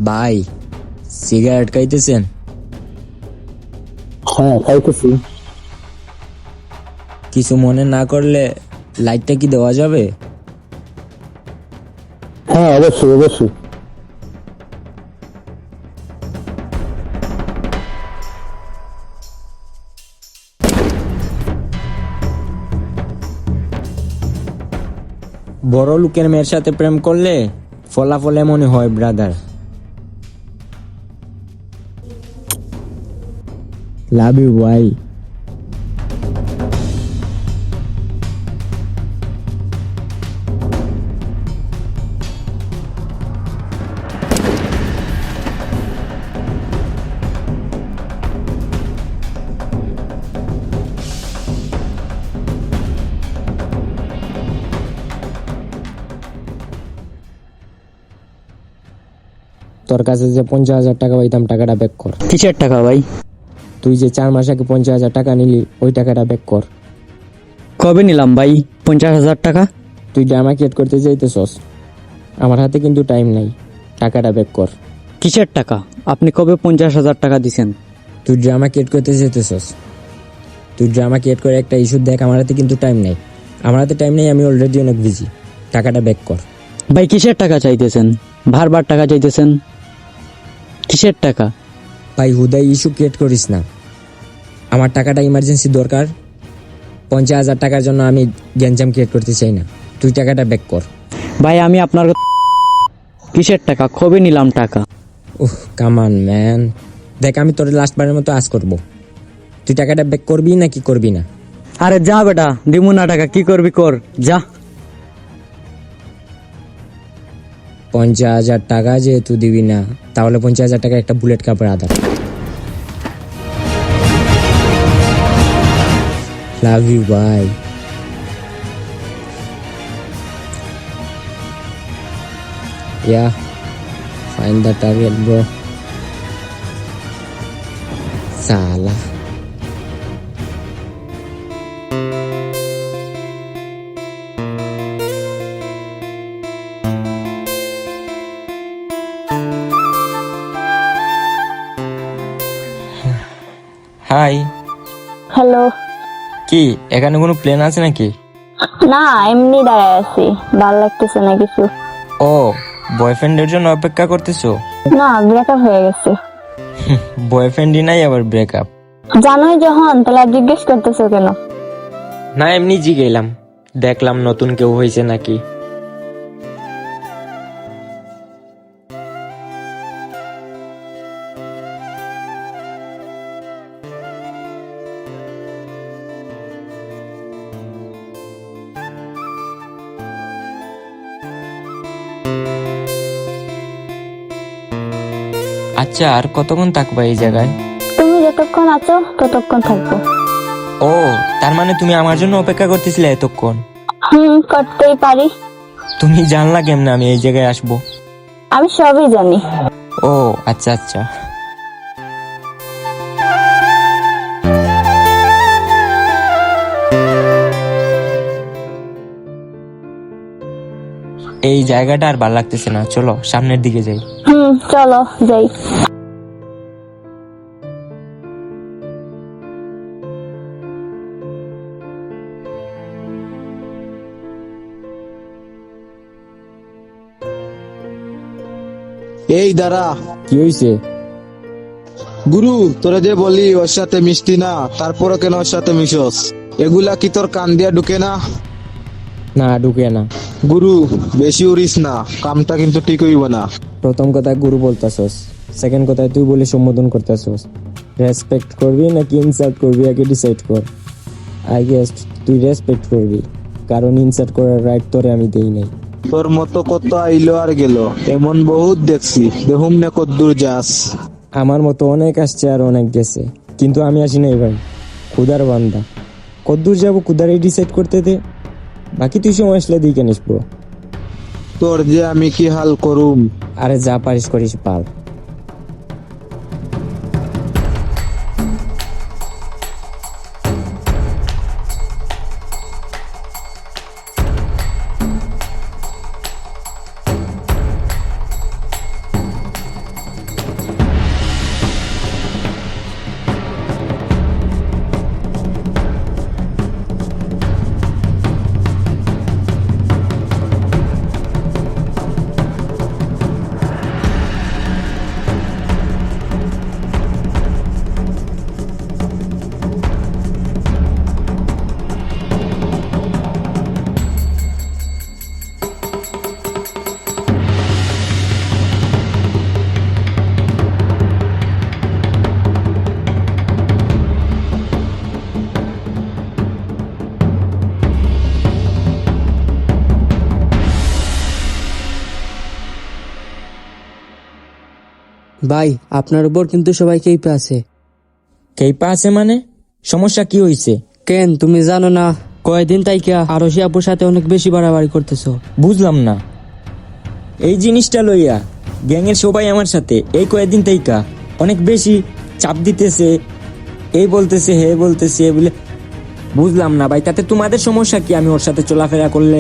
ভাই, সিগারেট খাইতেছেন? হ্যাঁ, খাইতেছি। কিছু মনে না করলে লাইটটা কি দেওয়া যাবে? হ্যাঁ, অবশ্যই অবশ্যই। বড় লোকের মেয়ের সাথে প্রেম করলে ফলাফল এমনই হয় ব্রাদার। লাভ ইউ ভাই। তোর কাছে যে 50,000 টাকা পাইতাম, টাকাটা ব্যাক কর। কিসের টাকা ভাই? তুই যে 4 মাস আগে 50,000 টাকা নিলি, ওই টাকাটা ব্যাক কর। কবে নিলাম ভাই 50,000 টাকা? তুই ড্রামা ক্রিয়েট করতে চাইতেছস, আমার হাতে কিন্তু টাইম নাই, টাকাটা ব্যাক কর। কিসের টাকা? আপনি কবে 50,000 টাকা দিছেন? তুই ড্রামা ক্রিয়েট করতে চাইতেছস, তুই ড্রামা ক্রিয়েট করে একটা ইস্যু দেখ। আমার হাতে কিন্তু টাইম নাই, আমার হাতে টাইম নেই, আমি অলরেডি অনেক বিজি। টাকাটা ব্যাক কর। ভাই কিসের টাকা চাইতেছেন? বারবার টাকা চাইতেছেন, কিসের টাকা? ভাই, হুদাই ইস্যু ক্রিয়েট করিস না, আমার টাকাটা ইমার্জেন্সি দরকার। 50,000 টাকার জন্য আমি গ্যাঞ্জাম ক্রিয়েট করতে চাই না, তুই টাকাটা ব্যাক কর। ভাই আমি আপনার কিসের টাকা? কবে নিলাম টাকা? কামান ম্যান, দেখ আমি তোর লাস্টবারের মতো আজ করব, তুই টাকাটা ব্যাক করবি নাকি করবি না? আরে যা বেটা, দিমু না টাকা, কি করবি কর, যা। 50,000 টাকা যেহেতু দিবি না, তাহলে 50,000 টাকা একটা বুলেট কাপড় আদার। Love you bye. Yeah, find the target bro. Salah. Hi. Hello. কি এখানে কোনো প্ল্যান আছে নাকি? না, এমনি দাঁড়ায় আছি, ভালো লাগতেছে না কিছু। ও, বয়ফ্রেন্ডের জন্য অপেক্ষা করতেছো? না, ব্রেকআপ হয়ে গেছে। বয়ফ্রেন্ডই নাই আবার ব্রেকআপ? জানোই যখন, তাহলে আর জিজ্ঞেস করতেছো কেন? না, এমনি জিগেলাম, দেখলাম নতুন কেউ হয়েছে নাকি। আচ্ছা, আর কতক্ষণ থাকবা এই জায়গায়? তুমি যতক্ষণ আছো ততক্ষণ থাকবো। ও, তার মানে তুমি আমার জন্য অপেক্ষা করতেছিলে এতক্ষণ? করতেই পারি। তুমি জানলা কেমনে আমি এই জায়গায় আসবো? আমি সবই জানি। ও আচ্ছা আচ্ছা। এই জায়গাটা আর ভালো লাগতেছে না, চলো সামনের দিকে যাই। চলো যাই। এই দাঁড়া। কি হয়েছে? গুরু, তোরা যে বলি ওর সাথে মিশতি না, তারপরও কেন ওর সাথে মিশস? এগুলা কি তোর কান দিয়া ঢুকে না? না, ঢুকে না। গুরু, বেশি উড়িস না, কামটা কিন্তু ঠিক হইব না। প্রথম কথায় গুরু বলতাছস, সেকেন্ড কথায় তুই বলে সম্বোধন করতেছস। রেসপেক্ট করবি নাকি ইনসাল্ট করবি আগে ডিসাইড কর। আই গেস তুই রেসপেক্ট করবি, কারণ ইনসাল্ট করার রাইট তোরে আমি দেই নাই। তোর মতো কত আইলো আর গেল, এমন বহুত দেখছি, দেখুম না কদ্দুর যাস। আমার মতো অনেক আসছে আর অনেক গেছে, কিন্তু আমি আসি নাই ভাই, খুদার বান্দা। কদ্দূর যাবো খুদারই ডিসাইড করতে দে, বাকি তুই সময় আসলে দিকে নিস ব্রো। তোর যে আমি কি হাল করুম। আরে যা পারিস করিস পাল। ভাই আপনার উপর কিন্তু সবাই কেইপে আছে। কেইপা আছে মানে? সমস্যা কি হইছে? কেন তুমি জানো না কয়দিন তাইকা আরশি আপুর সাথে অনেক বেশি বাড়াবাড়ি করতেছো। বুঝলাম না। এই জিনিসটা লইয়া গ্যাংয়ের সবাই আমার সাথে এই কয়েকদিন তাইকা অনেক বেশি চাপ দিতেছে, এই বলতেছে হে বলতেছে এ বলে। বুঝলাম না ভাই, তাতে তোমাদের সমস্যা কি আমি ওর সাথে চলাফেরা করলে?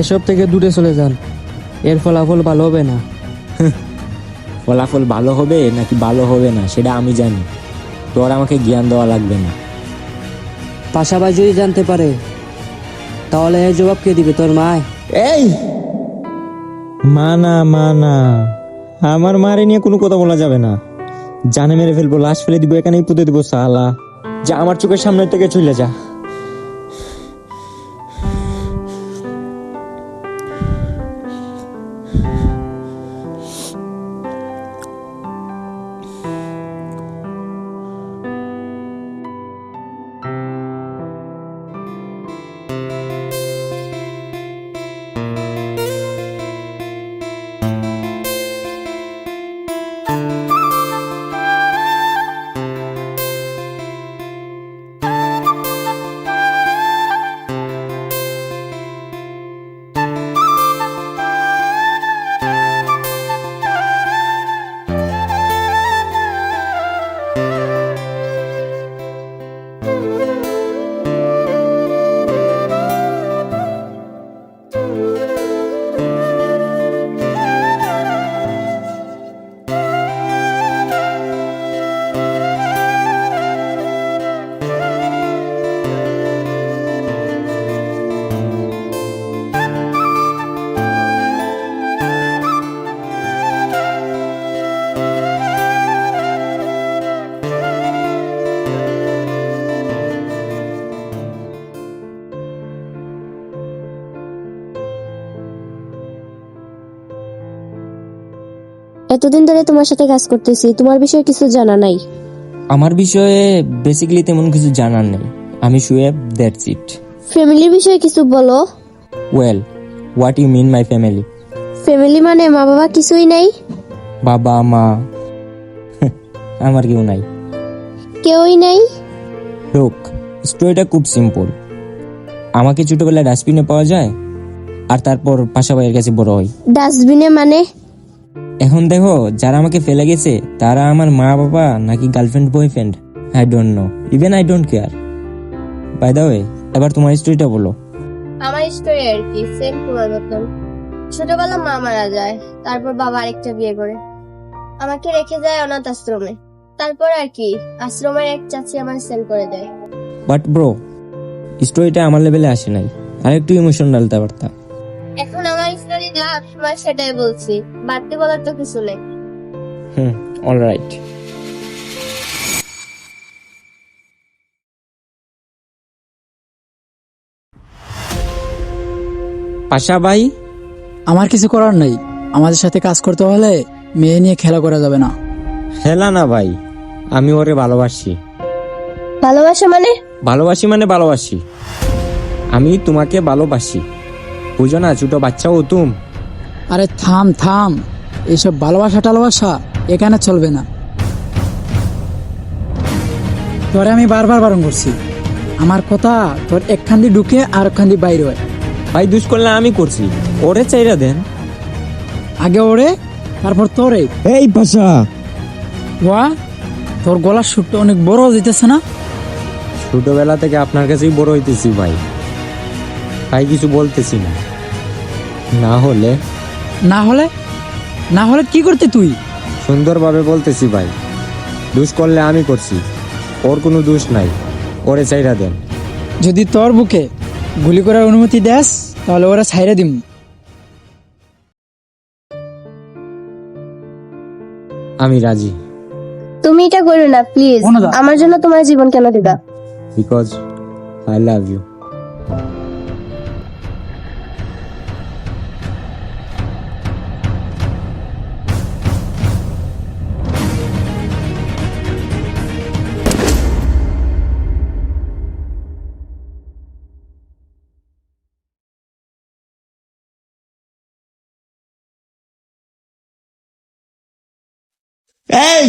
এসব থেকে দূরে চলে যান, এর ফলাফল ভালো হবে না। ফলাফল ভালো হবে নাকি ভালো হবে না সেটা আমি জানি, তোর আমাকে জ্ঞান দেওয়া লাগবে না। পাশাপাশি যদি জানতে পারে তাহলে এর জবাব কে দিবে, তোর মায়? এই মানা মানা, আমার মারে নিয়ে কোনো কথা বলা যাবে না। জানে মেরে ফেলবো, লাশ ফেলে দিব, এখানেই পুঁতে দিব সালা। যা আমার চোখের সামনে থেকে চলে যা। এতদিন ধরে তোমার সাথে কাজ করতেছি, তোমার বিষয়ে কিছু জানা নাই। আমার বিষয়ে বেসিক্যালি তেমন কিছু জানার নেই। আমি শুয়েব, দ্যাটস ইট। ফ্যামিলির বিষয়ে কিছু বলো। Well, what you mean my family? Family মানে মা বাবা কিছুই নাই? বাবা মা আমার কেউ নাই। কেউই নাই? লোক, স্টোরিটা খুব সিম্পল। আমাকে ছোটবেলায় ডাস্টবিনে পাওয়া যায়, আর তারপর পাশা ভাইয়ের কাছে বড় হই। ডাস্টবিনে মানে? এখন দেখো, যারা আমাকে ফেলে গেছে তারা আমার মা বাবা নাকি girlfriend boyfriend, I don't know, even I don't care. By the way, এবার তোমার স্টোরিটা বলো। আমার স্টোরি আর কি সেম তোমার মতন। ছোটবেলা মা মারা যায়, তারপর বাবা আরেকটা বিয়ে করে আমাকে রেখে যায় অনাথ আশ্রমে। তারপর আর কি আশ্রমের এক চাচি আমার সেল করে দেয়। বাট ব্রো, স্টোরিটা আমার লেভেলে আসে নাই, আর একটু ইমোশন ডালতে পারতাম। এখন আমার স্টোরি যা তোমার সেটাই বলছি, বাড়তি বলার তো কিছু নেই। অলরাইট। পাশা ভাই, আমার কিছু করার নেই, আমাদের সাথে কাজ করতে হলে মেয়ে নিয়ে খেলা করা যাবে না। হেলা না ভাই, আমি ওরে ভালোবাসি। ভালোবাসা মানে? ভালোবাসি মানে ভালোবাসি, আমি তোমাকে ভালোবাসি, বুঝো না? ছোট বাচ্চাও তুম। আরে থাম থাম, এইসব ভালোবাসা টালোবাসা এখানে চলবে না। তোরে আমি বারবার বারণ করছি, আমার কথা তোর একখান দিয়ে ঢুকে আর একখান দিয়ে বাইরে হয়। ভাই দুষ করলে আমি করছি, ওরে চাইরা দেন। আগে ওরে, তারপর তোরে। এই পাশা, ওয়া, তোর গলার সুরটা অনেক বড় দিতেছে না? ছোটবেলা থেকে আপনার কাছেই বড় হইতেছি ভাই, তাই কিছু বলতেছি না। না হলে না হলে? না হলে কি করতে তুই? সুন্দরভাবে বলতেছি ভাই, দুষ করলে আমি করছি, ওর কোনো দোষ নাই, ওরে চাইরা দেন। যদি তোর বুকে গুলি করার অনুমতি দেস তাহলে ওরা ছাইরা দিম। আমি রাজি, তুমি এটা করো না প্লিজ। অনুদা। আমার জন্য তোমার জীবন কেন দিবা? Because I love you. এই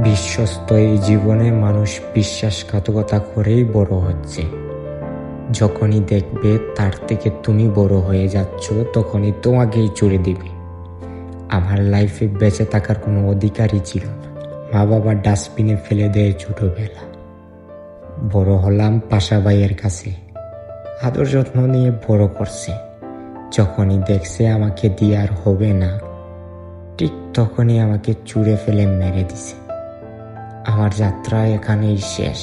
বিশ্বস্ত এই জীবনে মানুষ বিশ্বাসঘাতকতা করেই বড় হচ্ছে। যখনই দেখবে তার থেকে তুমি বড় হয়ে যাচ্ছ, তখনই তোমাকেই চড়ে দিবে। আমার লাইফে বেঁচে থাকার কোনো অধিকারই ছিল না। মা বাবা ডাস্টবিনে ফেলে দেয় ছোটবেলা। বড় হলাম পাশা ভাইয়ের কাছে, আদর যত্ন নিয়ে বড় করছে। যখনই দেখছে আমাকে দিয়ে আর হবে না, ঠিক তখনই আমাকে চুড়ে ফেলে মেরে দিছে। আমার যাত্রা এখানেই শেষ।